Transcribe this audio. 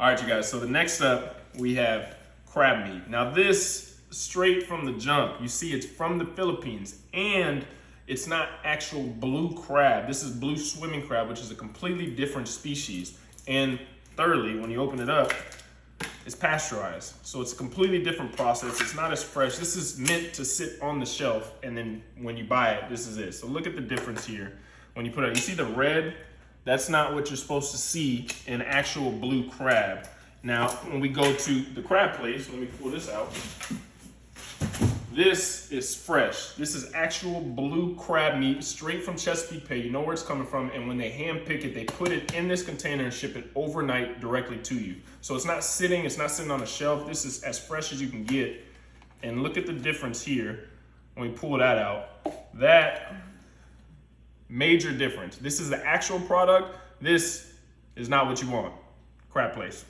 All right, you guys, so the next up, we have crab meat. Now this, straight from the jump, you see it's from the Philippines, and it's not actual blue crab. This is blue swimming crab, which is a completely different species. And thirdly, when you open it up, it's pasteurized. So it's a completely different process. It's not as fresh. This is meant to sit on the shelf, and then when you buy it, this is it. So look at the difference here. When you put it, you see the red? That's not what you're supposed to see in actual blue crab. Now, when we go to the crab place, let me pull this out. This is fresh. This is actual blue crab meat straight from Chesapeake Bay. You know where it's coming from. And when they hand pick it, they put it in this container and ship it overnight directly to you. So it's not sitting on a shelf. This is as fresh as you can get. And look at the difference here. When we pull that out, that major difference. This is the actual product. This is not what you want. Crab place.